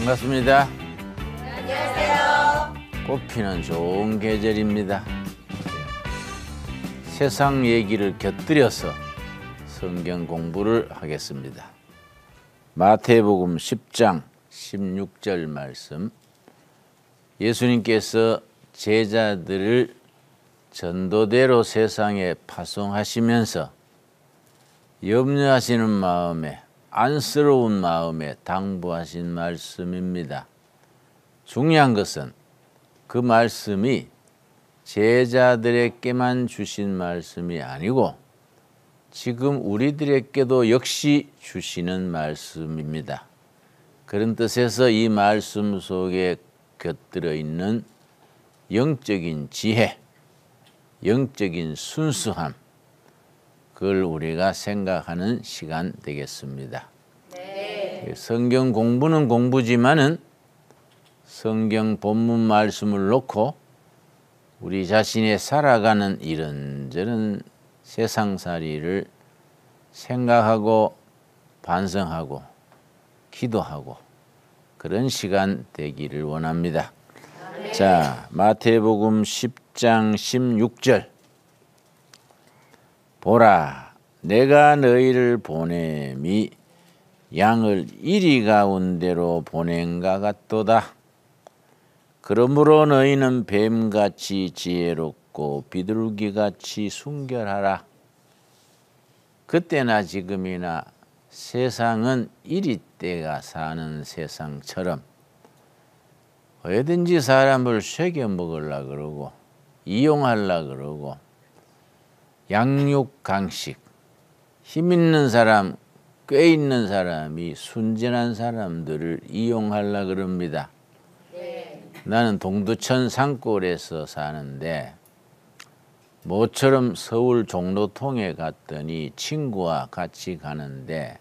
반갑습니다. 안녕하세요. 꽃피는 좋은 계절입니다. 세상 얘기를 곁들여서 성경 공부를 하겠습니다. 마태복음 10장 16절 말씀. 예수님께서 제자들을 전도대로 세상에 파송하시면서 염려하시는 마음에, 안쓰러운 마음에 당부하신 말씀입니다. 중요한 것은 그 말씀이 제자들에게만 주신 말씀이 아니고 지금 우리들에게도 역시 주시는 말씀입니다. 그런 뜻에서 이 말씀 속에 곁들어 있는 영적인 지혜, 영적인 순수함, 그걸 우리가 생각하는 시간 되겠습니다. 네. 성경 공부는 공부지만은 성경 본문 말씀을 놓고 우리 자신이 살아가는 이런저런 세상살이를 생각하고 반성하고 기도하고 그런 시간 되기를 원합니다. 네. 자, 마태복음 10장 16절. 보라, 내가 너희를 보냄이 양을 이리 가운데로 보낸가 같도다. 그러므로 너희는 뱀같이 지혜롭고 비둘기같이 순결하라. 그때나 지금이나 세상은 이리 때가 사는 세상처럼 어디든지 사람을 새겨 먹으려고 그러고 이용하려고 그러고 양육 강식, 힘 있는 사람, 꽤 있는 사람이 순진한 사람들을 이용하려고 그럽니다. 네. 나는 동두천 산골에서 사는데 모처럼 서울 종로통에 갔더니 친구와 같이 가는데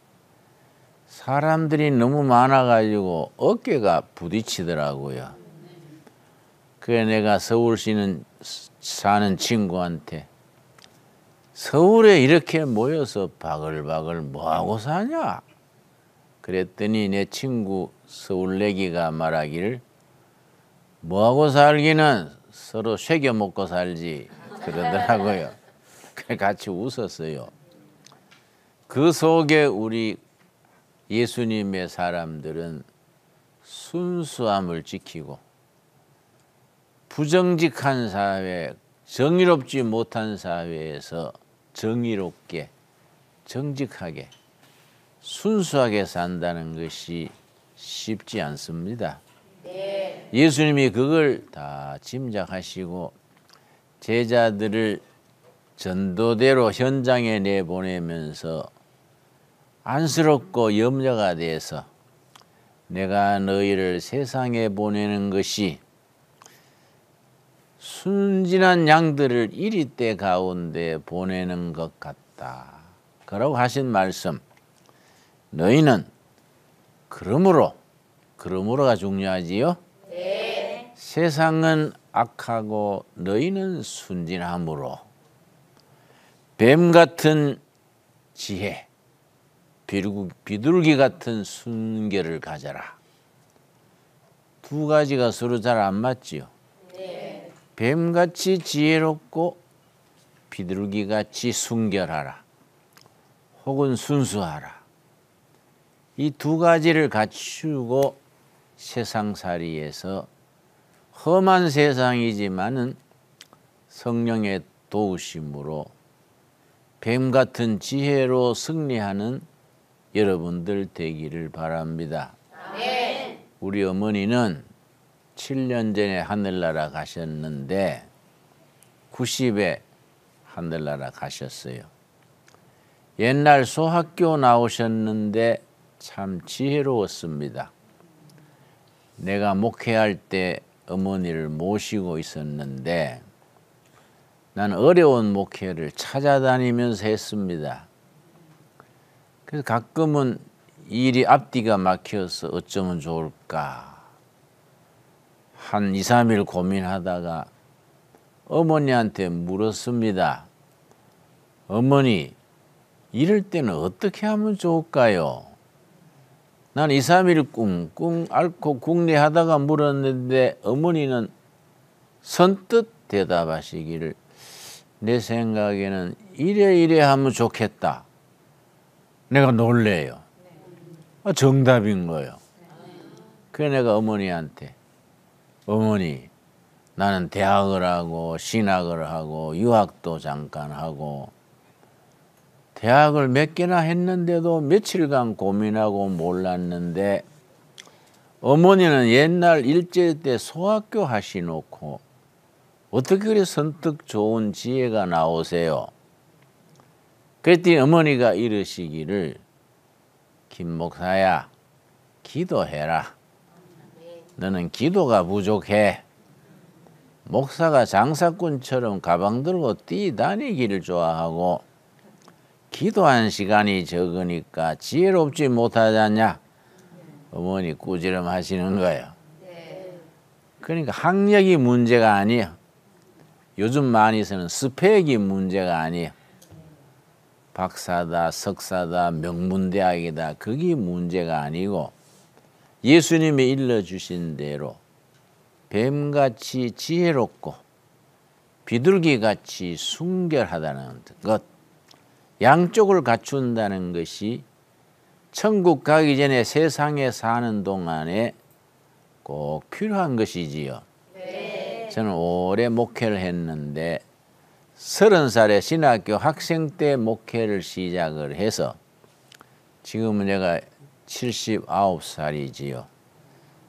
사람들이 너무 많아가지고 어깨가 부딪히더라고요. 그래 내가 서울시는 사는 친구한테 서울에 이렇게 모여서 바글바글 뭐하고 사냐? 그랬더니 내 친구 서울내기가 말하기를 뭐하고 살기는 서로 새겨 먹고 살지 그러더라고요. 그래 같이 웃었어요. 그 속에 우리 예수님의 사람들은 순수함을 지키고 부정직한 사회, 정의롭지 못한 사회에서 정의롭게, 정직하게, 순수하게 산다는 것이 쉽지 않습니다. 네. 예수님이 그걸 다 짐작하시고 제자들을 전도대로 현장에 내보내면서 안쓰럽고 염려가 돼서 내가 너희를 세상에 보내는 것이 순진한 양들을 이리때 가운데 보내는 것 같다. 그라고 하신 말씀. 너희는 그러므로가 중요하지요. 네. 세상은 악하고 너희는 순진함으로 뱀 같은 지혜, 비둘기 같은 순결을 가져라. 두 가지가 서로 잘 안 맞지요. 네. 뱀같이 지혜롭고 비둘기같이 순결하라. 혹은 순수하라. 이 두 가지를 갖추고 세상살이에서 험한 세상이지만은 성령의 도우심으로 뱀같은 지혜로 승리하는 여러분들 되기를 바랍니다. 아멘. 우리 어머니는 7년 전에 하늘나라 가셨는데 90에 하늘나라 가셨어요. 옛날 소학교 나오셨는데 참 지혜로웠습니다. 내가 목회할 때 어머니를 모시고 있었는데 난 어려운 목회를 찾아다니면서 했습니다. 그래서 가끔은 일이 앞뒤가 막혀서 어쩌면 좋을까 한 2, 3일 고민하다가 어머니한테 물었습니다. 어머니, 이럴 때는 어떻게 하면 좋을까요? 난 2, 3일 꿍꿍 앓고 궁리하다가 물었는데 어머니는 선뜻 대답하시기를 내 생각에는 이래 하면 좋겠다. 내가 놀래요. 정답인 거예요. 그래서 내가 어머니한테 어머니 나는 대학을 하고 신학을 하고 유학도 잠깐 하고 대학을 몇 개나 했는데도 며칠간 고민하고 몰랐는데 어머니는 옛날 일제 때 소학교 하시놓고 어떻게 그리 선뜻 좋은 지혜가 나오세요? 그랬더니 어머니가 이러시기를 김 목사야 기도해라. 너는 기도가 부족해. 목사가 장사꾼처럼 가방 들고 뛰다니기를 좋아하고 기도한 시간이 적으니까 지혜롭지 못하잖냐. 어머니 꾸지람 하시는 거예요. 그러니까 학력이 문제가 아니에요. 요즘 많이 쓰는 스펙이 문제가 아니에요. 박사다, 석사다, 명문대학이다. 그게 문제가 아니고 예수님이 일러주신 대로 뱀같이 지혜롭고 비둘기같이 순결하다는 것, 양쪽을 갖춘다는 것이 천국 가기 전에 세상에 사는 동안에 꼭 필요한 것이지요. 네. 저는 오래 목회를 했는데 30살에 신학교 학생 때 목회를 시작을 해서 지금은 제가 79살이지요.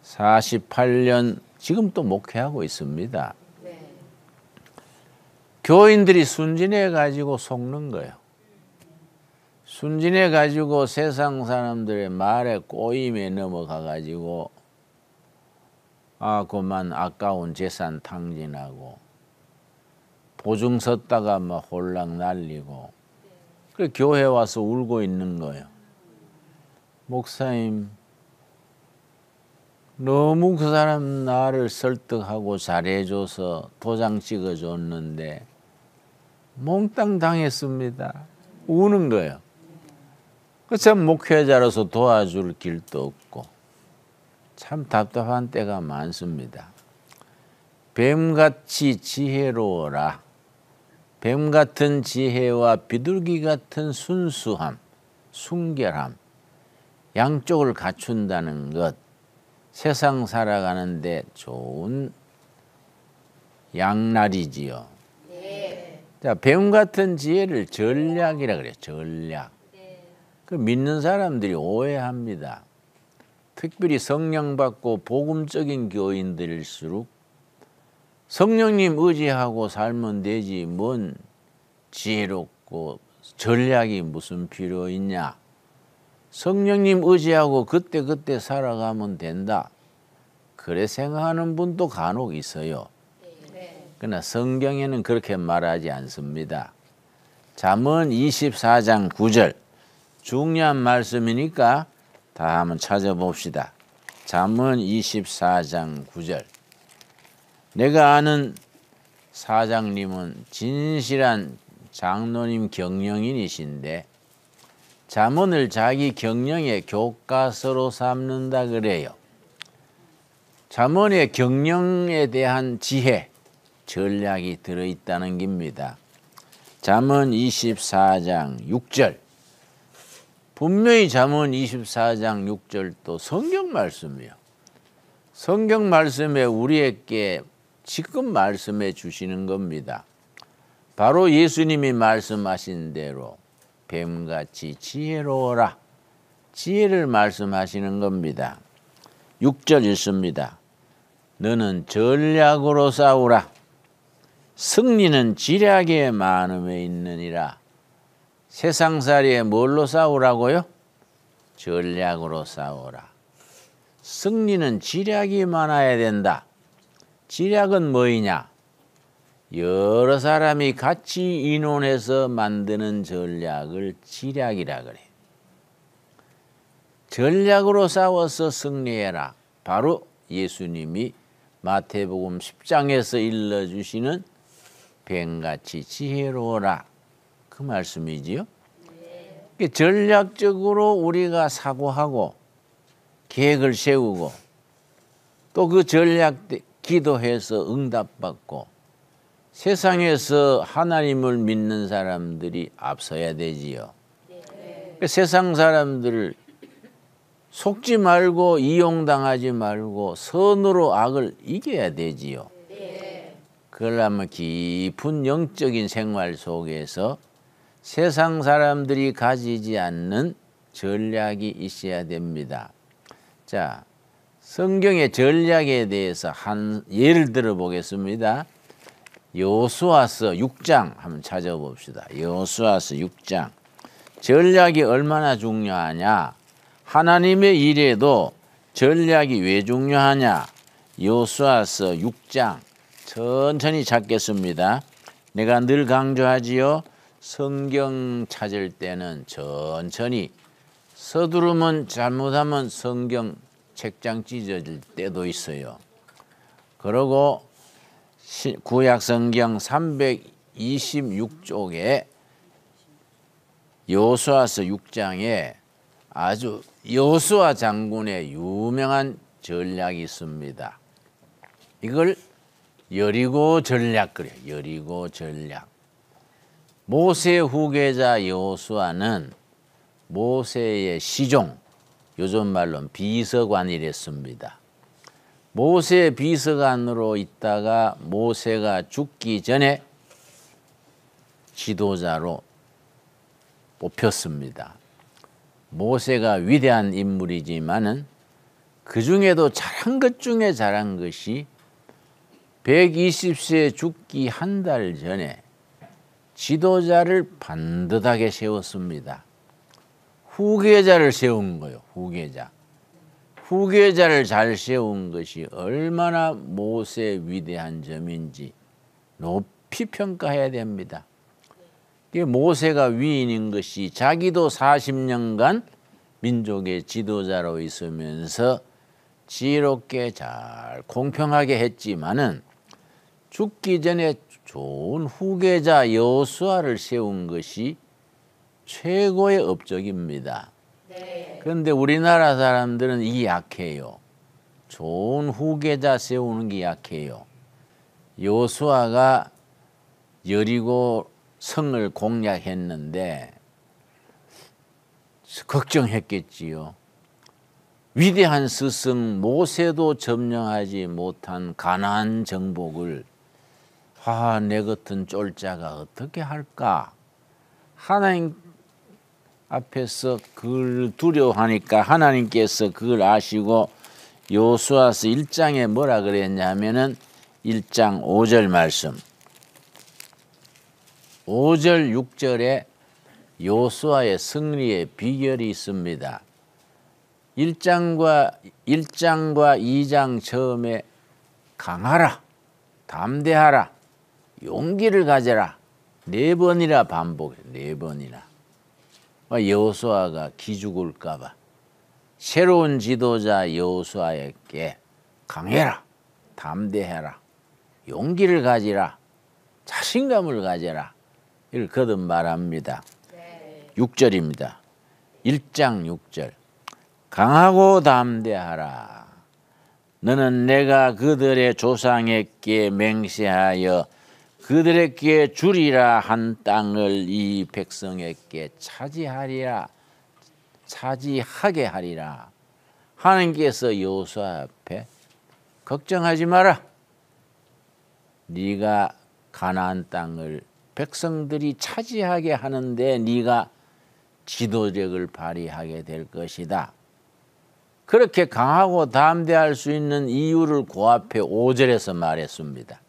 48년 지금 또 목회하고 있습니다. 네. 교인들이 순진해 가지고 속는 거예요. 순진해 가지고 세상 사람들의 말에 꼬임에 넘어가 가지고 그만 아까운 재산 탕진하고 보증 섰다가 막 홀랑 날리고 그래 교회 와서 울고 있는 거예요. 목사님 너무 그 사람 나를 설득하고 잘해줘서 도장 찍어줬는데 몽땅 당했습니다. 우는 거예요. 참 목회자로서 도와줄 길도 없고 참 답답한 때가 많습니다. 뱀같이 지혜로워라. 뱀 같은 지혜와 비둘기 같은 순수함, 순결함, 양쪽을 갖춘다는 것, 세상 살아가는데 좋은 양날이지요. 네. 자, 뱀 같은 지혜를 전략이라 그래요. 전략. 네. 그 믿는 사람들이 오해합니다. 특별히 성령 받고 복음적인 교인들일수록 성령님 의지하고 살면 되지 뭔 지혜롭고 전략이 무슨 필요 있냐. 성령님 의지하고 그때 살아가면 된다. 그래 생각하는 분도 간혹 있어요. 그러나 성경에는 그렇게 말하지 않습니다. 잠언 24장 9절 중요한 말씀이니까 다 한번 찾아봅시다. 잠언 24장 9절. 내가 아는 사장님은 진실한 장로님 경영인이신데 잠언을 자기 경영의 교과서로 삼는다 그래요. 잠언의 경영에 대한 지혜, 전략이 들어있다는 겁니다. 잠언 24장 6절. 분명히 잠언 24장 6절도 성경 말씀이에요. 성경 말씀에 우리에게 지금 말씀해 주시는 겁니다. 바로 예수님이 말씀하신 대로 뱀같이 지혜로워라. 지혜를 말씀하시는 겁니다. 6절 읽습니다. 너는 전략으로 싸우라. 승리는 지략의 많음에 있느니라. 세상살이에 뭘로 싸우라고요? 전략으로 싸우라. 승리는 지략이 많아야 된다. 지략은 뭐이냐? 여러 사람이 같이 의논해서 만드는 전략을 지략이라 그래. 전략으로 싸워서 승리해라. 바로 예수님이 마태복음 10장에서 일러주시는 뱀같이 지혜로워라. 그 말씀이지요. 전략적으로 우리가 사고하고 계획을 세우고 또 그 전략 기도해서 응답받고 세상에서 하나님을 믿는 사람들이 앞서야 되지요. 세상 사람들을 속지 말고 이용당하지 말고 선으로 악을 이겨야 되지요. 그러려면 깊은 영적인 생활 속에서 세상 사람들이 가지지 않는 전략이 있어야 됩니다. 자, 성경의 전략에 대해서 한 예를 들어 보겠습니다. 여호수아서 6장 한번 찾아봅시다. 여호수아서 6장. 전략이 얼마나 중요하냐? 하나님의 일에도 전략이 왜 중요하냐? 여호수아서 6장 천천히 찾겠습니다. 내가 늘 강조하지요. 성경 찾을 때는 천천히, 서두르면 잘못하면 성경 책장 찢어질 때도 있어요. 그리고 구약 성경 326쪽에 여호수아서 6장에 아주 여호수아 장군의 유명한 전략이 있습니다. 이걸 여리고 전략 그래요. 여리고 전략. 모세 후계자 여호수아는 모세의 시종, 요즘 말로는 비서관이랬습니다. 모세 비서관으로 있다가 모세가 죽기 전에 지도자로 뽑혔습니다. 모세가 위대한 인물이지만은 그 중에도 잘한 것 중에 잘한 것이 120세 죽기 한 달 전에 지도자를 반듯하게 세웠습니다. 후계자를 세운 거예요. 후계자를 잘 세운 것이 얼마나 모세의 위대한 점인지 높이 평가해야 됩니다. 모세가 위인인 것이 자기도 40년간 민족의 지도자로 있으면서 지혜롭게 잘 공평하게 했지만은 죽기 전에 좋은 후계자 여호수아를 세운 것이 최고의 업적입니다. 그런데 우리나라 사람들은 이게 약해요. 좋은 후계자 세우는 게 약해요. 여호수아가 여리고 성을 공략했는데 걱정했겠지요. 위대한 스승 모세도 점령하지 못한 가나안 정복을 내 같은 쫄자가 어떻게 할까? 하나님 앞에서 그걸 두려워하니까 하나님께서 그걸 아시고 여호수아서 1장에 뭐라 그랬냐면은 1장 5절 말씀 5절 6절에 여호수아의 승리의 비결이 있습니다. 1장과 2장 처음에 강하라, 담대하라, 용기를 가져라 4번이나 반복해. 4번이나. 여호수아가 기죽을까 봐 새로운 지도자 여호수아에게 강해라, 담대해라, 용기를 가지라, 자신감을 가져라 이를 거듭 말합니다. 6절입니다. 1장 6절 강하고 담대하라. 너는 내가 그들의 조상에게 맹세하여 그들에게 주리라 한 땅을 이 백성에게 차지하게 하리라. 하나님께서 여호수아 앞에 걱정하지 마라. 네가 가나안 땅을 백성들이 차지하게 하는데 네가 지도력을 발휘하게 될 것이다. 그렇게 강하고 담대할 수 있는 이유를 그 앞에 5절에서 말했습니다.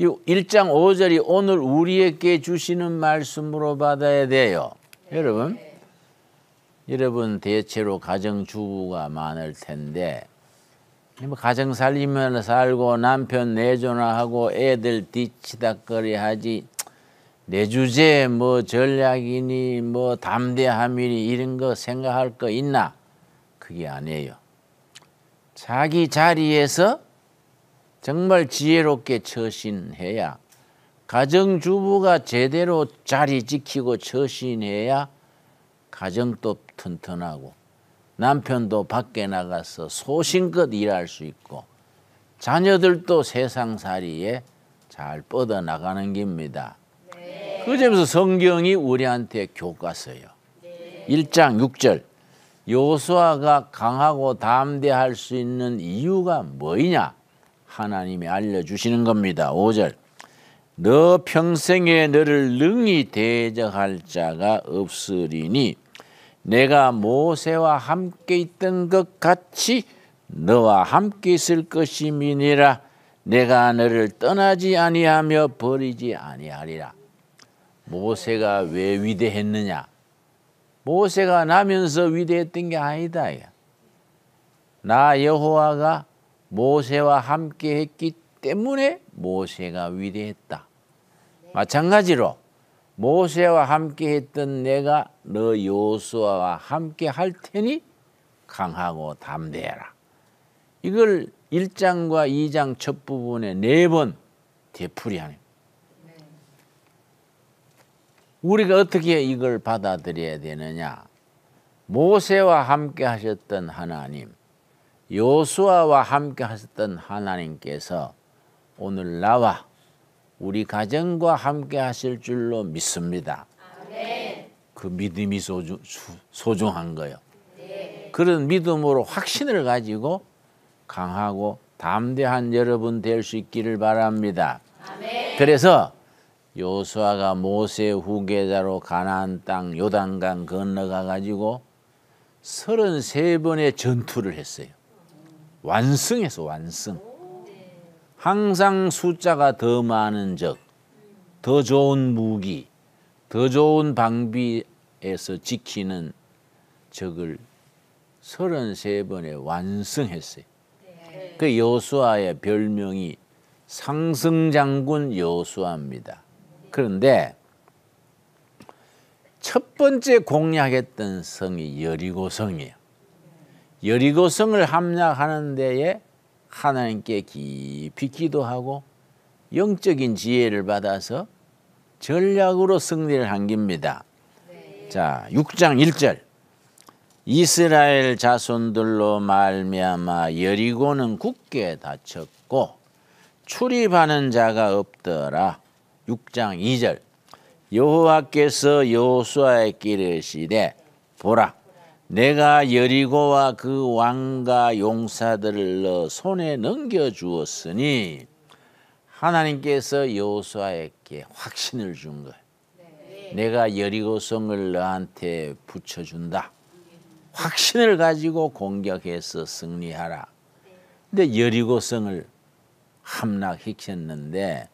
이 1장 5절이 오늘 우리에게 주시는 말씀으로 받아야 돼요. 여러분 대체로 가정주부가 많을 텐데 가정 살림을 살고 남편 내조나하고 애들 뒤치다거리 하지 내 주제에 뭐 전략이니 뭐 담대함이니 이런 거 생각할 거 있나? 그게 아니에요. 자기 자리에서 정말 지혜롭게 처신해야 가정주부가 제대로 자리 지키고 처신해야 가정도 튼튼하고 남편도 밖에 나가서 소신껏 일할 수 있고 자녀들도 세상살이에 잘 뻗어나가는 겁니다. 그 점에서 성경이 우리한테 교과서요. 1장 6절 여호수아가 강하고 담대할 수 있는 이유가 뭐이냐? 하나님이 알려주시는 겁니다. 5절 너 평생에 너를 능히 대적할 자가 없으리니 내가 모세와 함께 있던 것 같이 너와 함께 있을 것임이니라. 내가 너를 떠나지 아니하며 버리지 아니하리라. 모세가 왜 위대했느냐? 모세가 나면서 위대했던 게 아니다. 나 여호와가 모세와 함께 했기 때문에 모세가 위대했다. 마찬가지로 모세와 함께 했던 내가 너 여호수아와 함께 할 테니 강하고 담대해라. 이걸 1장과 2장 첫 부분에 4번 되풀이하는. 우리가 어떻게 이걸 받아들여야 되느냐? 모세와 함께 하셨던 하나님, 여호수아와 함께 하셨던 하나님께서 오늘 나와 우리 가정과 함께 하실 줄로 믿습니다. 아멘. 그 믿음이 소중한 거예요. 네. 그런 믿음으로 확신을 가지고 강하고 담대한 여러분 될 수 있기를 바랍니다. 아멘. 그래서 여호수아가 모세 후계자로 가나안 땅 요단강 건너가 가지고 33번의 전투를 했어요. 완승해서 완승. 항상 숫자가 더 많은 적, 더 좋은 무기, 더 좋은 방비에서 지키는 적을 33번에 완승했어요. 그 여호수아의 별명이 상승장군 여호수아입니다. 그런데 첫 번째 공략했던 성이 여리고성이에요. 여리고성을 함락하는 데에 하나님께 깊이 기도하고 영적인 지혜를 받아서 전략으로 승리를 한 겁니다. 자, 6장 1절 이스라엘 자손들로 말미암아 여리고는 굳게 닫혔고 출입하는 자가 없더라. 6장 2절 여호와께서 여호수아에게 이르시되 보라 내가 여리고와 그 왕과 용사들을 너 손에 넘겨주었으니 하나님께서 여호수아에게 확신을 준 거예요. 내가 여리고성을 너한테 붙여준다. 확신을 가지고 공격해서 승리하라. 근데 여리고성을 함락시켰는데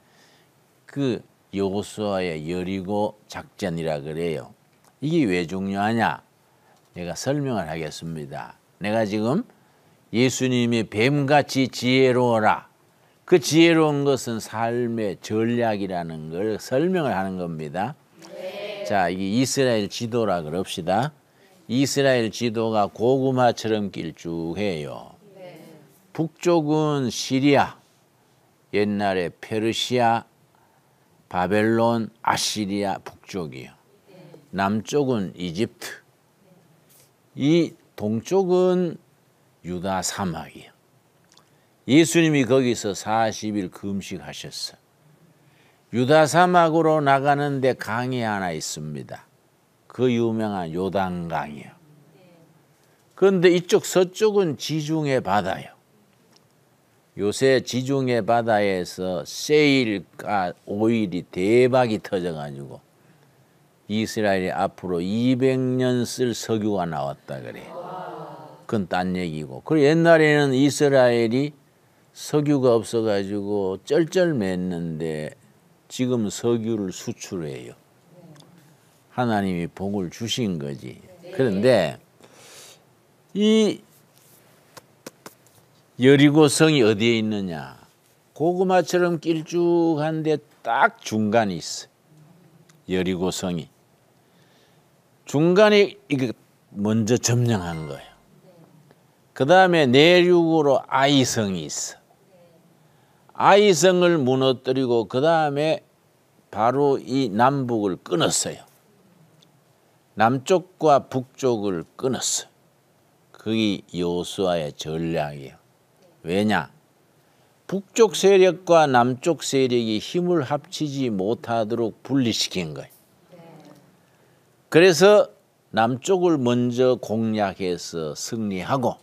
그 여호수아의 여리고 작전이라 그래요. 이게 왜 중요하냐? 내가 설명을 하겠습니다. 내가 지금 예수님이 뱀같이 지혜로워라. 그 지혜로운 것은 삶의 전략이라는 걸 설명을 하는 겁니다. 네. 자, 이게 이스라엘 지도라 그럽시다. 이스라엘 지도가 고구마처럼 길쭉해요. 네. 북쪽은 시리아, 옛날에 페르시아, 바벨론, 아시리아 북쪽이요. 남쪽은 이집트. 이 동쪽은 유다 사막이요. 예수님이 거기서 40일 금식하셨어. 유다 사막으로 나가는데 강이 하나 있습니다. 그 유명한 요단강이요. 그런데 이쪽 서쪽은 지중해 바다요. 요새 지중해 바다에서 세일과 오일이 대박이 터져가지고 이스라엘이 앞으로 200년 쓸 석유가 나왔다 그래. 그건 딴 얘기고. 그리고 옛날에는 이스라엘이 석유가 없어가지고 쩔쩔맸는데 지금 석유를 수출해요. 하나님이 복을 주신 거지. 그런데 이 여리고성이 어디에 있느냐? 고구마처럼 길쭉한데 딱 중간에 있어. 여리고성이. 중간에 이게 먼저 점령한 거예요. 그 다음에 내륙으로 아이성이 있어. 아이성을 무너뜨리고 그 다음에 바로 이 남북을 끊었어요. 남쪽과 북쪽을 끊었어. 그게 여호수아의 전략이에요. 왜냐? 북쪽 세력과 남쪽 세력이 힘을 합치지 못하도록 분리시킨 거예요. 그래서 남쪽을 먼저 공략해서 승리하고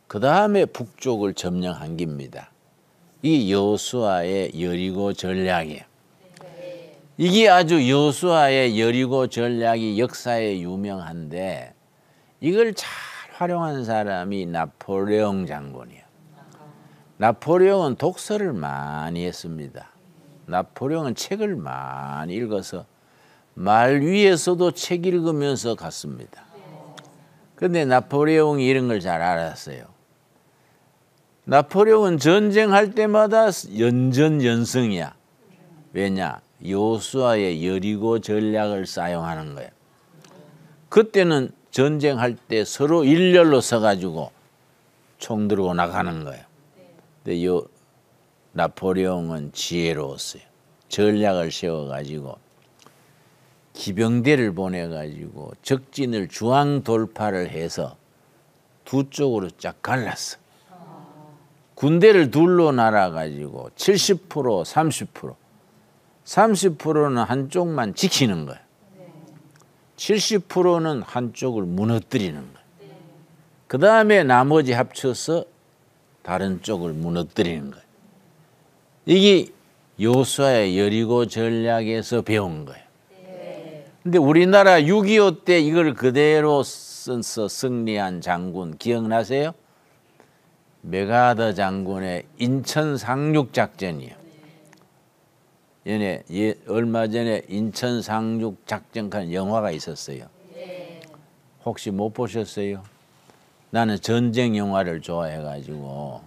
그 다음에 북쪽을 점령한 겁니다. 이 여호수아의 여리고 전략이에요. 이게 아주 여호수아의 여리고 전략이 역사에 유명한데 이걸 잘 활용한 사람이 나폴레옹 장군이에요. 나폴레옹은 독서를 많이 했습니다. 나폴레옹은 책을 많이 읽어서 말 위에서도 책 읽으면서 갔습니다. 그런데 나폴레옹이 이런 걸 잘 알았어요. 나폴레옹은 전쟁할 때마다 연전연승이야. 왜냐? 여호수아의 여리고 전략을 사용하는 거예요. 그때는 전쟁할 때 서로 일렬로 서가지고 총 들고 나가는 거예요. 근데 나폴레옹은 지혜로웠어요. 전략을 세워가지고 기병대를 보내가지고 적진을 중앙 돌파를 해서 두 쪽으로 쫙 갈랐어. 군대를 둘로 나눠가지고 70%, 30%. 30%는 한쪽만 지키는 거예요. 70%는 한쪽을 무너뜨리는 거예요. 그 다음에 나머지 합쳐서 다른 쪽을 무너뜨리는 거예요. 이게 여호수아의 여리고 전략에서 배운 거예요. 근데 우리나라 6.25 때 이걸 그대로 써서 승리한 장군 기억나세요? 메가더 장군의 인천 상륙 작전이요. 얼마 전에 인천 상륙 작전한 영화가 있었어요. 혹시 못 보셨어요? 나는 전쟁 영화를 좋아해가지고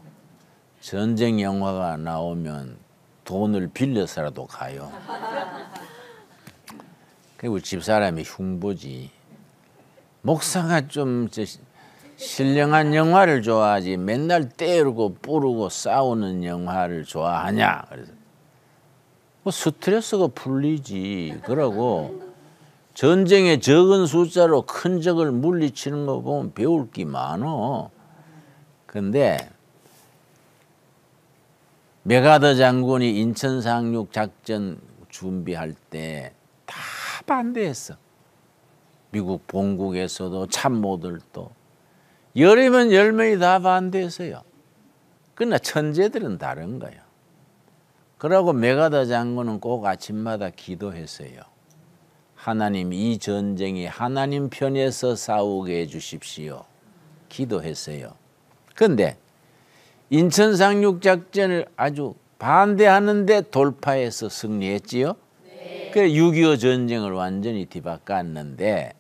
전쟁 영화가 나오면 돈을 빌려서라도 가요. 그리고 집사람이 흉보지. 목사가 좀 신령한 영화를 좋아하지 맨날 때리고 뿌르고 싸우는 영화를 좋아하냐. 그래서 뭐 스트레스가 풀리지. 그러고 전쟁에 적은 숫자로 큰 적을 물리치는 거 보면 배울 게 많어. 근데 메가더 장군이 인천 상륙 작전 준비할 때 다 반대했어. 미국 본국에서도 참모들도 열이면 10명이 다 반대했어요. 그러나 천재들은 다른 거예요. 그러고 메가더 장군은 꼭 아침마다 기도했어요. 하나님, 이 전쟁이 하나님 편에서 싸우게 해주십시오. 기도했어요. 그런데 인천 상륙 작전을 아주 반대하는데 돌파해서 승리했지요. 그 6.25 전쟁을 완전히 뒤바꿨는데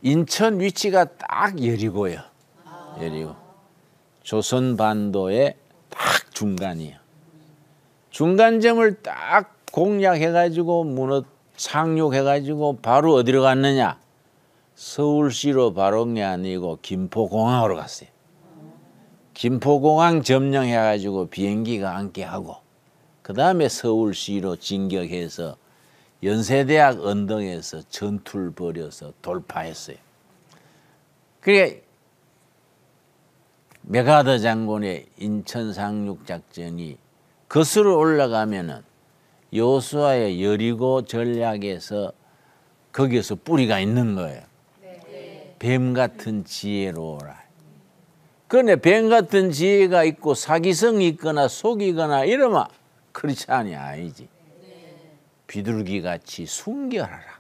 인천 위치가 딱 여리고요. 여리고 조선 반도의 딱 중간이에요. 중간점을 딱 공략해가지고 상륙해가지고 바로 어디로 갔느냐? 서울시로 바로 온 게 아니고 김포공항으로 갔어요. 김포공항 점령해가지고 비행기가 함께하고 그 다음에 서울시로 진격해서 연세대학 언덕에서 전투를 벌여서 돌파했어요. 그게 메가더 장군의 인천 상륙 작전이 거슬러 올라가면은 여호수아의 여리고 전략에서 거기에서 뿌리가 있는 거예요. 뱀 같은 지혜로워라. 그런데 뱀 같은 지혜가 있고 사기성이 있거나 속이거나 이러면 그렇지 아니지. 비둘기같이 순결하라.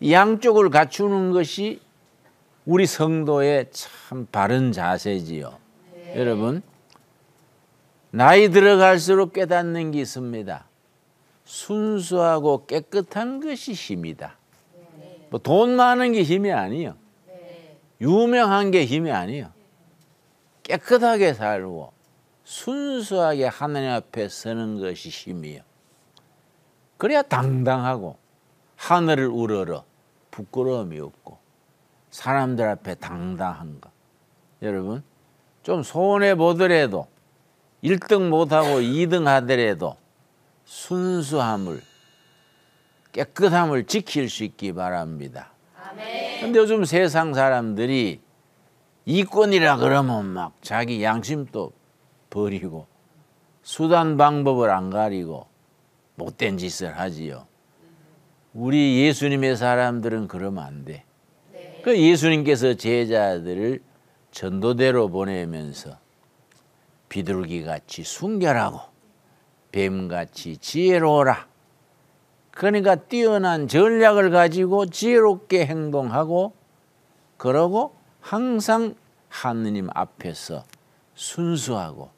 양쪽을 갖추는 것이 우리 성도의 참 바른 자세지요. 여러분, 나이 들어갈수록 깨닫는 게 있습니다. 순수하고 깨끗한 것이 힘이다. 뭐 돈 많은 게 힘이 아니에요. 유명한 게 힘이 아니에요. 깨끗하게 살고 순수하게 하나님 앞에 서는 것이 힘이에요. 그래야 당당하고 하늘을 우러러 부끄러움이 없고 사람들 앞에 당당한 거. 여러분, 좀 손해 보더라도 1등 못하고 2등 하더라도 순수함을 깨끗함을 지킬 수 있기 바랍니다. 그런데 요즘 세상 사람들이 이권이라 그러면 막 자기 양심도 버리고 수단 방법을 안 가리고 못된 짓을 하지요. 우리 예수님의 사람들은 그러면 안 돼. 그 예수님께서 제자들을 전도대로 보내면서 비둘기같이 순결하고 뱀같이 지혜로워라. 그러니까 뛰어난 전략을 가지고 지혜롭게 행동하고 그러고 항상 하느님 앞에서 순수하고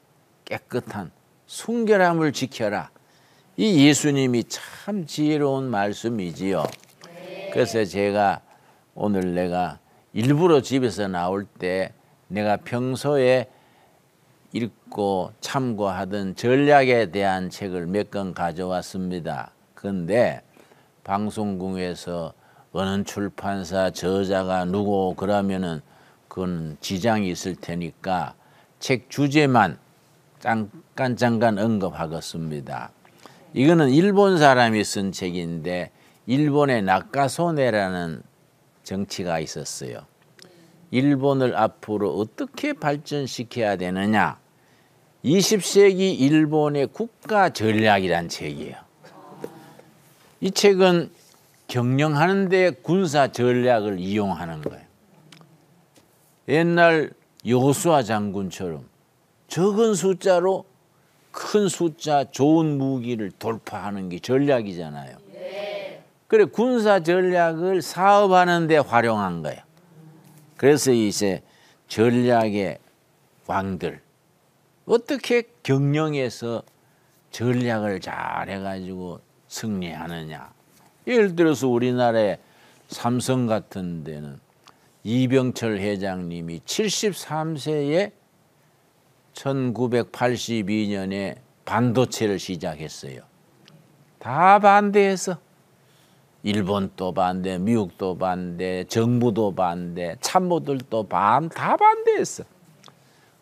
깨끗한 순결함을 지켜라. 이 예수님이 참 지혜로운 말씀이지요. 그래서 제가 오늘 내가 일부러 집에서 나올 때 내가 평소에 읽고 참고하던 전략에 대한 책을 몇 권 가져왔습니다. 그런데 방송국에서 어느 출판사 저자가 누구 그러면은 그건 지장이 있을 테니까 책 주제만 잠깐 언급하겠습니다. 이거는 일본 사람이 쓴 책인데 일본의 나카소네라는 정치가 있었어요. 일본을 앞으로 어떻게 발전시켜야 되느냐. 20세기 일본의 국가 전략이란 책이에요. 이 책은 경영하는 데 군사 전략을 이용하는 거예요. 옛날 여호수아 장군처럼 적은 숫자로 큰 숫자 좋은 무기를 돌파하는 게 전략이잖아요. 그래 군사 전략을 사업하는 데 활용한 거예요. 그래서 이제 전략의 왕들 어떻게 경영해서 전략을 잘 해가지고 승리하느냐. 예를 들어서 우리나라의 삼성 같은 데는 이병철 회장님이 73세에 1982년에 반도체를 시작했어요. 다 반대해서 일본도 반대, 미국도 반대, 정부도 반대, 참모들도 다 반대했어.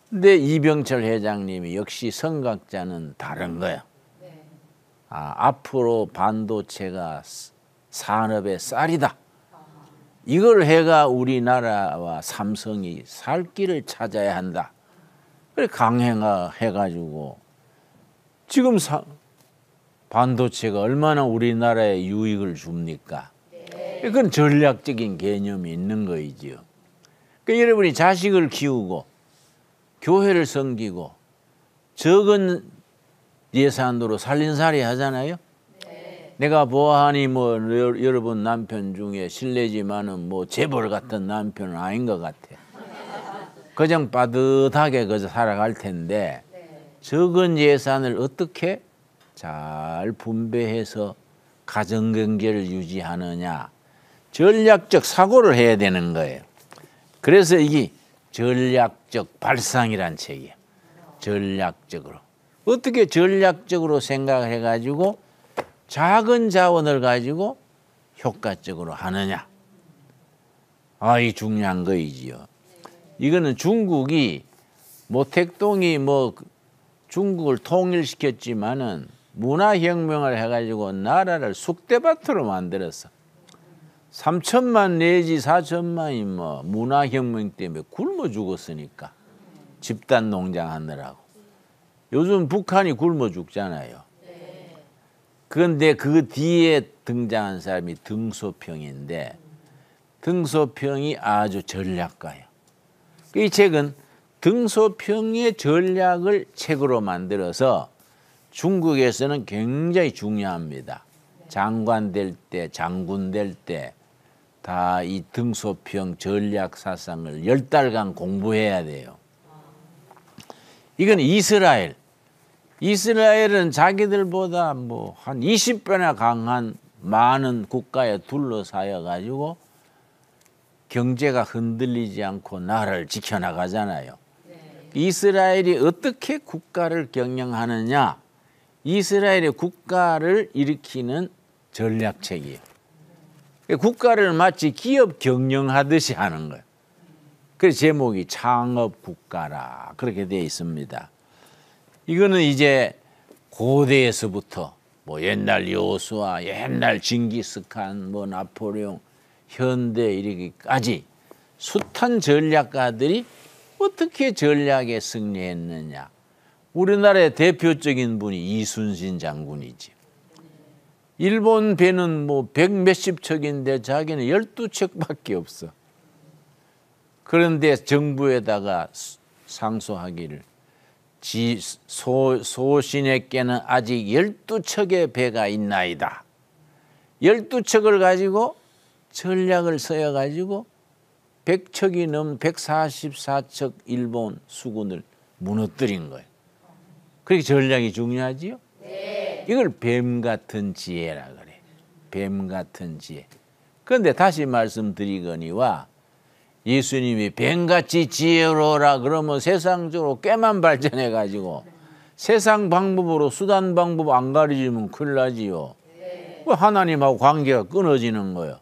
근데 이병철 회장님이 역시 선각자는 다른 거야. 앞으로 반도체가 산업의 쌀이다. 이걸 해가 우리나라와 삼성이 살 길을 찾아야 한다. 그래 강행해가지고 지금 반도체가 얼마나 우리나라에 유익을 줍니까? 그건 전략적인 개념이 있는 거이지요. 그러니까 여러분이 자식을 키우고 교회를 섬기고 적은 예산으로 살림살이 하잖아요. 내가 보아하니 뭐 여러분 남편 중에 실례지만은 뭐 재벌 같은 남편은 아닌 것 같아. 그냥 빠듯하게 그저 살아갈 텐데 적은 예산을 어떻게 잘 분배해서 가정경제를 유지하느냐. 전략적 사고를 해야 되는 거예요. 그래서 이게 전략적 발상이란 책이에요. 전략적으로. 어떻게 전략적으로 생각을 해가지고 작은 자원을 가지고 효과적으로 하느냐. 이 중요한 거이지요. 이거는 중국이 모택동이 뭐 중국을 통일시켰지만은 문화혁명을 해가지고 나라를 쑥대밭으로 만들었어. 3천만 내지 4천만이 뭐 문화혁명 때문에 굶어 죽었으니까. 집단 농장 하느라고. 요즘 북한이 굶어 죽잖아요. 그런데 그 뒤에 등장한 사람이 등소평인데 등소평이 아주 전략가예요. 이 책은 등소평의 전략을 책으로 만들어서 중국에서는 굉장히 중요합니다. 장관 될 때, 장군 될 때 다 이 등소평 전략 사상을 10달간 공부해야 돼요. 이건 이스라엘은 자기들보다 뭐 한 20배나 강한 많은 국가에 둘러싸여 가지고 경제가 흔들리지 않고 나라를 지켜나가잖아요. 이스라엘이 어떻게 국가를 경영하느냐. 이스라엘의 국가를 일으키는 전략책이에요. 국가를 마치 기업 경영하듯이 하는 거예요. 그래서 제목이 창업국가라 그렇게 되어 있습니다. 이거는 이제 고대에서부터 뭐 옛날 여호수아, 옛날 징기스칸, 뭐 나폴레옹, 현대 이르기까지 숱한 전략가들이 어떻게 전략에 승리했느냐. 우리나라의 대표적인 분이 이순신 장군이지. 일본 배는 뭐 100몇십 척인데 자기는 12척밖에 없어. 그런데 정부에다가 상소하기를 소신에게는 아직 12척의 배가 있나이다. 12척을 가지고 전략을 써가지고 100척이 넘는 144척 일본 수군을 무너뜨린 거예요. 그렇게 전략이 중요하지요? 네. 이걸 뱀 같은 지혜라 그래. 뱀 같은 지혜. 그런데 다시 말씀드리거니와 예수님이 뱀같이 지혜로라 그러면 세상적으로 꽤만 발전해가지고 세상 방법으로 수단 방법 안 가르치면 큰일 나지요. 네. 하나님하고 관계가 끊어지는 거예요.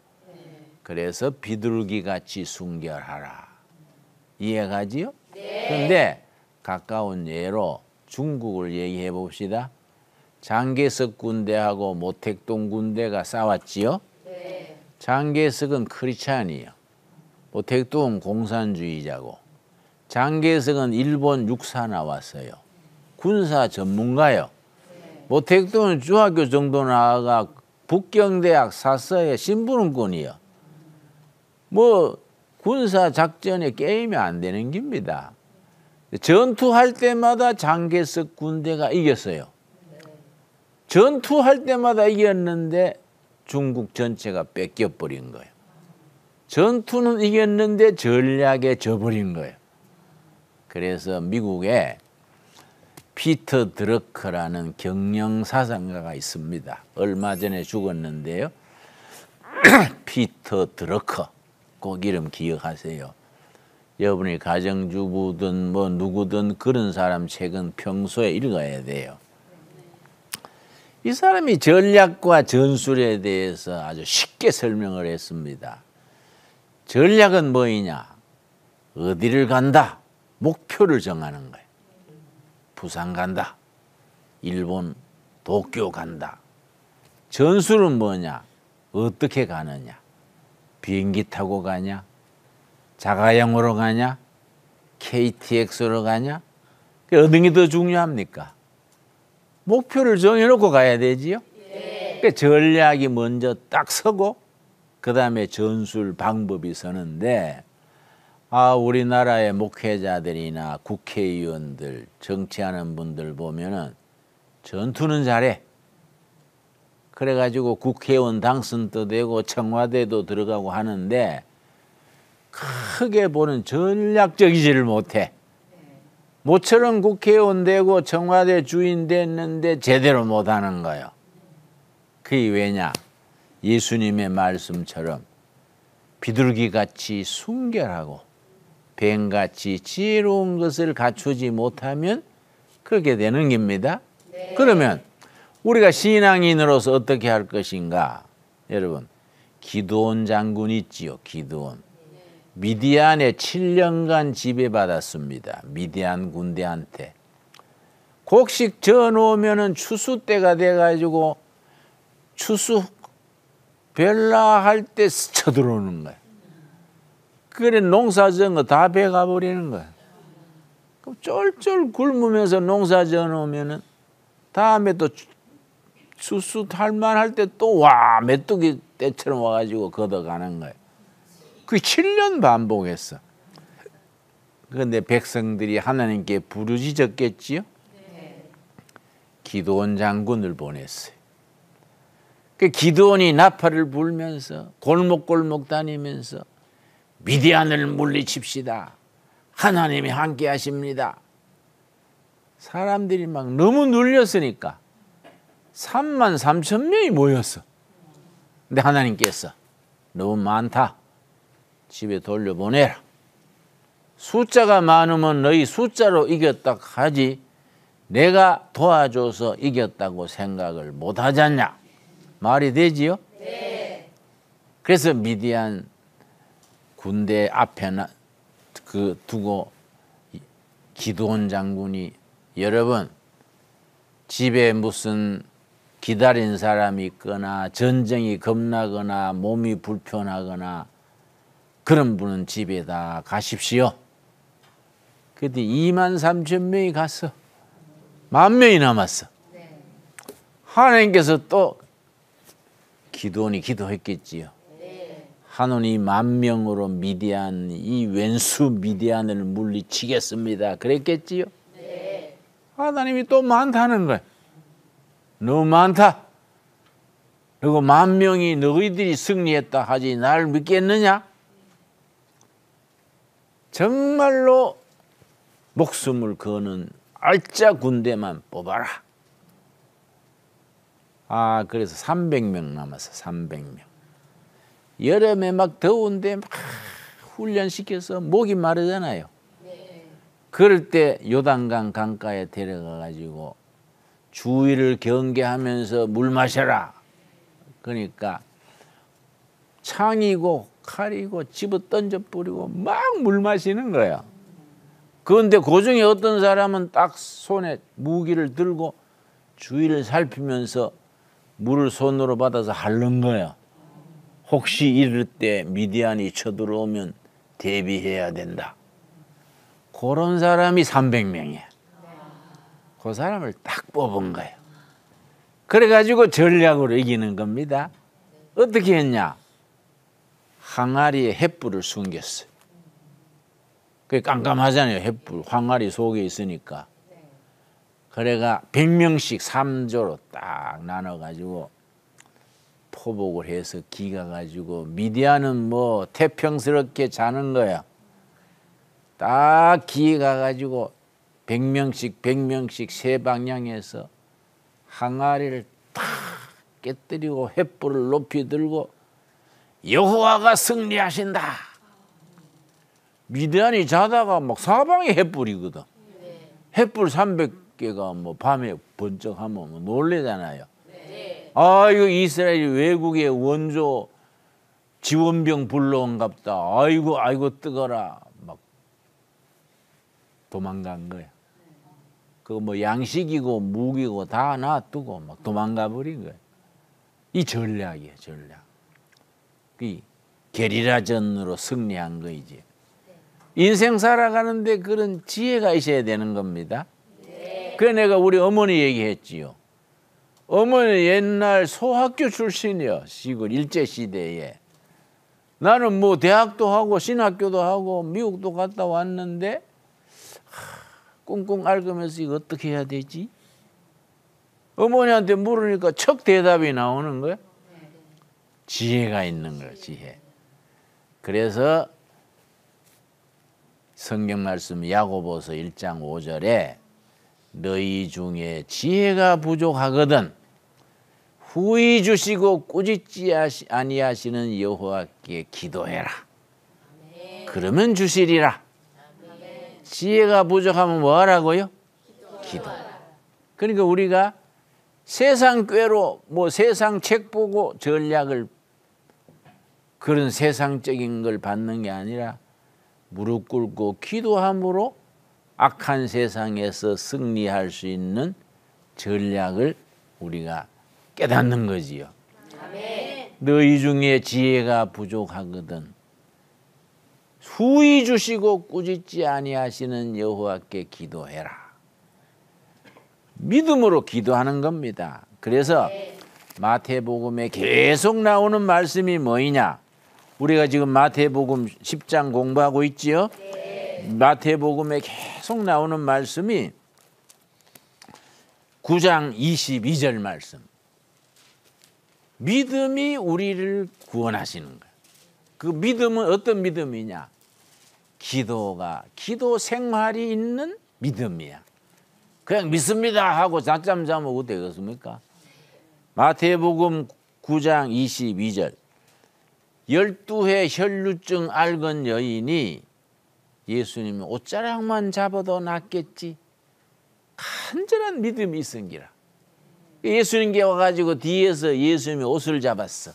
그래서 비둘기같이 순결하라. 이해가지요? 네. 그런데 가까운 예로 중국을 얘기해 봅시다. 장개석 군대하고 모택동 군대가 싸웠지요. 네. 장개석은 크리스찬이에요. 모택동은 공산주의자고 장개석은 일본 육사 나왔어요. 군사 전문가요. 모택동은 중학교 정도 나와가 북경대학 사서의 신부름꾼이요. 뭐 군사 작전에 게임이 안 되는 겁니다. 전투할 때마다 장개석 군대가 이겼어요. 전투할 때마다 이겼는데 중국 전체가 뺏겨버린 거예요. 전투는 이겼는데 전략에 져버린 거예요. 그래서 미국에 피터 드러커라는 경영사상가가 있습니다. 얼마 전에 죽었는데요. 피터 드러커. 꼭 이름 기억하세요. 여러분이 가정주부든 뭐 누구든 그런 사람 책은 평소에 읽어야 돼요. 이 사람이 전략과 전술에 대해서 아주 쉽게 설명을 했습니다. 전략은 뭐이냐? 어디를 간다? 목표를 정하는 거예요. 부산 간다. 일본 도쿄 간다. 전술은 뭐냐? 어떻게 가느냐? 비행기 타고 가냐? 자가용으로 가냐? KTX로 가냐? 어느 게 더 중요합니까? 목표를 정해놓고 가야 되지요. 그러니까 전략이 먼저 딱 서고 그 다음에 전술 방법이 서는데 우리나라의 목회자들이나 국회의원들, 정치하는 분들 보면은 전투는 잘해. 그래가지고 국회의원 당선도 되고 청와대도 들어가고 하는데 크게 보는 전략적이지를 못해. 모처럼 국회의원 되고 청와대 주인 됐는데 제대로 못하는 거예요. 그게 왜냐? 예수님의 말씀처럼 비둘기같이 순결하고 뱀같이 지혜로운 것을 갖추지 못하면 그렇게 되는 겁니다. 네. 그러면 우리가 신앙인으로서 어떻게 할 것인가? 여러분, 기드온 장군 있지요. 기드온. 미디안에 7년간 지배받았습니다. 미디안 군대한테. 곡식 져놓으면 추수 때가 돼가지고 추수 별나 할 때 스쳐 들어오는 거야. 그래 농사 지은 거 다 배가 버리는 거야. 그럼 쫄쫄 굶으면서 농사 지어 놓으면은 다음에 또 추수 할만 할 때 또 와 메뚜기 때처럼 와가지고 걷어가는 거야. 그게 7년 반복했어. 그런데 백성들이 하나님께 부르짖었겠지요. 기드온 장군을 보냈어요. 그 기드온이 나팔을 불면서 골목골목 다니면서 미디안을 물리칩시다. 하나님이 함께 하십니다. 사람들이 막 너무 눌렸으니까 33,000명이 모였어. 근데 하나님께서 너무 많다. 집에 돌려보내라. 숫자가 많으면 너희 숫자로 이겼다 하지 내가 도와줘서 이겼다고 생각을 못하지 않냐. 말이 되지요? 네. 그래서 미디안 군대 앞에 두고 기드온 장군이 여러분 집에 무슨 기다린 사람이 있거나 전쟁이 겁나거나 몸이 불편하거나 그런 분은 집에다 가십시오. 그때 23,000명이 갔어. 10,000명이 남았어. 하나님께서 또 기도원이 기도했겠지요. 하나님 10,000명으로 미디안, 이 왼수 미디안을 물리치겠습니다. 그랬겠지요. 하나님이 또 많다는 거야. 너무 많다. 그리고 10,000명이 너희들이 승리했다 하지 날 믿겠느냐? 정말로 목숨을 거는 알짜 군대만 뽑아라. 그래서 300명 남았어. 300명. 여름에 막 더운데 막 훈련시켜서 목이 마르잖아요. 그럴 때 요단강 강가에 데려가 가지고 주위를 경계하면서 물 마셔라. 그러니까 창이고 칼이고 집어 던져 뿌리고 막 물 마시는 거야. 그런데 그중에 어떤 사람은 딱 손에 무기를 들고 주위를 살피면서 물을 손으로 받아서 핥는 거야. 혹시 이럴 때 미디안이 쳐들어오면 대비해야 된다. 그런 사람이 300명이야. 그 사람을 딱 뽑은 거예요. 그래가지고 전략으로 이기는 겁니다. 어떻게 했냐? 항아리에 횃불을 숨겼어요. 그게 깜깜하잖아요. 횃불, 항아리 속에 있으니까. 그래가 100명씩 3조로 딱 나눠가지고 포복을 해서 기가 가지고 미디안은 뭐 태평스럽게 자는 거야. 딱 기가 가지고 100명씩 세 방향에서 항아리를 탁 깨뜨리고 횃불을 높이 들고 여호와가 승리하신다. 미디안이 자다가 막 사방에 횃불이거든. 횃불 300개가 뭐 밤에 번쩍하면 뭐 놀래잖아요. 이거 이스라엘이 외국의 원조 지원병 불러온갑다. 아이고 뜨거라. 막 도망간 거야. 그거 뭐 양식이고 무기고 다 놔두고 막 도망가 버린 거야. 이 전략이에요, 전략. 이 게리라전으로 승리한 거이지. 인생 살아가는데 그런 지혜가 있어야 되는 겁니다. 그래 내가 우리 어머니 얘기했지요. 어머니 옛날 소학교 출신이요. 시골 일제시대에. 나는 뭐 대학도 하고 신학교도 하고 미국도 갔다 왔는데 꿍꿍 앓으면서 이거 어떻게 해야 되지? 어머니한테 물으니까 척 대답이 나오는 거야. 지혜가 있는 거야, 지혜. 그래서 성경 말씀 야고보서 1장 5절에 너희 중에 지혜가 부족하거든 후히 주시고 꾸짖지 아니하시는 여호와께 기도해라. 그러면 주시리라. 지혜가 부족하면 뭐 하라고요? 기도. 그러니까 우리가 세상 꾀로 뭐 세상 책 보고 전략을 그런 세상적인 걸 받는 게 아니라 무릎 꿇고 기도함으로 악한 세상에서 승리할 수 있는 전략을 우리가 깨닫는 거지요. 너희 중에 지혜가 부족하거든 후히 주시고 꾸짖지 아니하시는 여호와께 기도해라. 믿음으로 기도하는 겁니다. 그래서 마태복음에 계속 나오는 말씀이 뭐이냐? 우리가 지금 마태복음 10장 공부하고 있지요? 마태복음에 계속 나오는 말씀이 9장 22절 말씀. 믿음이 우리를 구원하시는 거예요. 그 믿음은 어떤 믿음이냐? 기도 생활이 있는 믿음이야. 그냥 믿습니다 하고 낮잠 자면 어떻게 되겠습니까? 마태복음 9장 22절 12해 혈루증 앓은 여인이 예수님이 옷자락만 잡아도 낫겠지. 간절한 믿음이 있은기라. 예수님께 와가지고 뒤에서 예수님이 옷을 잡았어.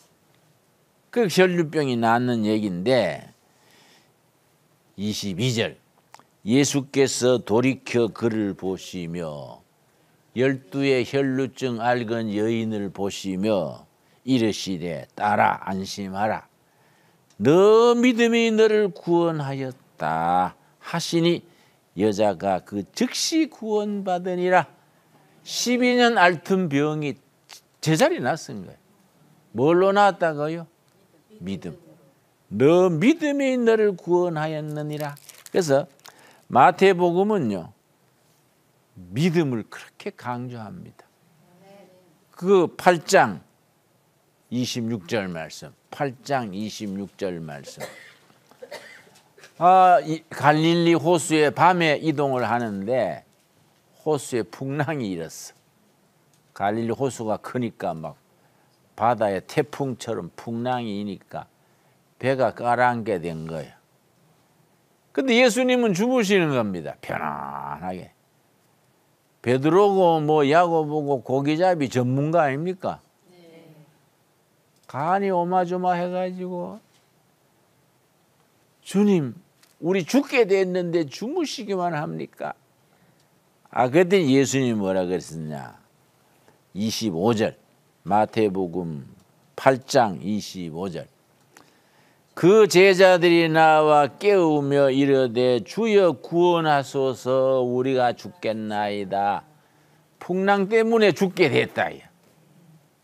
그 혈루병이 낫는 얘기인데 22절 예수께서 돌이켜 그를 보시며 12의 혈루증 앓은 여인을 보시며 이르시되 딸아 안심하라 너 믿음이 너를 구원하였다 하시니 여자가 그 즉시 구원받으니라. 12년 앓던 병이 제자리에 났은 거예요. 뭘로 나왔다고요? 믿음. 너 믿음이 너를 구원하였느니라. 그래서 마태복음은요, 믿음을 그렇게 강조합니다. 그 8장 26절 말씀, 8장 26절 말씀. 갈릴리 호수에 밤에 이동을 하는데 호수에 풍랑이 일었어. 갈릴리 호수가 크니까 막 바다에 태풍처럼 풍랑이 이니까 배가 가라앉게 된 거예요. 근데 예수님은 주무시는 겁니다. 편안하게. 베드로고 뭐 야고보고 고기잡이 전문가 아닙니까? 간이 오마조마 해가지고 주님 우리 죽게 됐는데 주무시기만 합니까? 그때 예수님이 뭐라 그랬었냐? 25절 마태복음 8장 25절 그 제자들이 나와 깨우며 이르되 주여 구원하소서 우리가 죽겠나이다. 풍랑 때문에 죽게 됐다.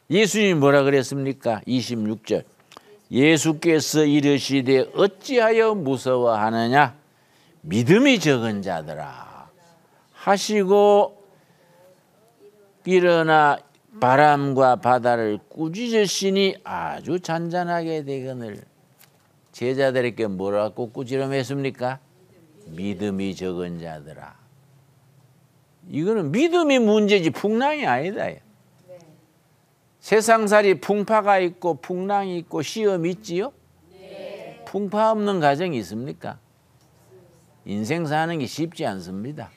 예수님이 뭐라 그랬습니까? 26절 예수께서 이르시되 어찌하여 무서워하느냐 믿음이 적은 자들아 하시고 일어나 바람과 바다를 꾸짖으시니 아주 잔잔하게 되거늘. 제자들에게 뭐라고 꾸지람했습니까? 믿음이 적은 자들아. 이거는 믿음이 문제지 풍랑이 아니다. 세상살이 풍파가 있고 풍랑이 있고 시험이 있지요? 풍파 없는 가정이 있습니까? 인생 사는 게 쉽지 않습니다.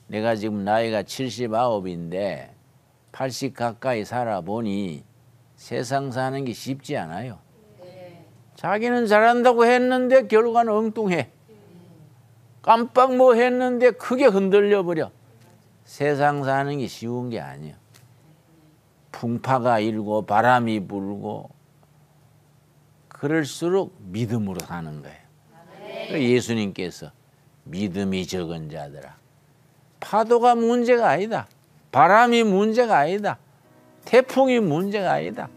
내가 지금 나이가 79인데 80 가까이 살아보니 세상 사는 게 쉽지 않아요. 자기는 잘한다고 했는데 결과는 엉뚱해. 깜빡 뭐 했는데 크게 흔들려 버려. 세상 사는 게 쉬운 게 아니에요. 풍파가 일고 바람이 불고 그럴수록 믿음으로 사는 거예요. 예수님께서 믿음이 적은 자들아. 파도가 문제가 아니다. 바람이 문제가 아니다. 태풍이 문제가 아니다.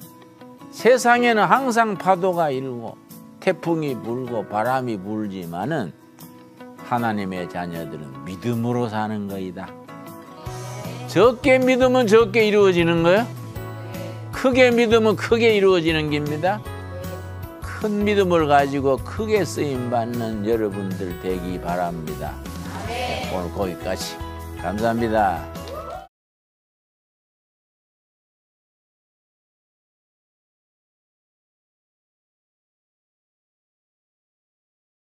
세상에는 항상 파도가 일고 태풍이 불고 바람이 불지만은 하나님의 자녀들은 믿음으로 사는 거이다. 적게 믿으면 적게 이루어지는 거예요. 크게 믿으면 크게 이루어지는 겁니다. 큰 믿음을 가지고 크게 쓰임받는 여러분들 되기 바랍니다. 오늘 거기까지. 감사합니다.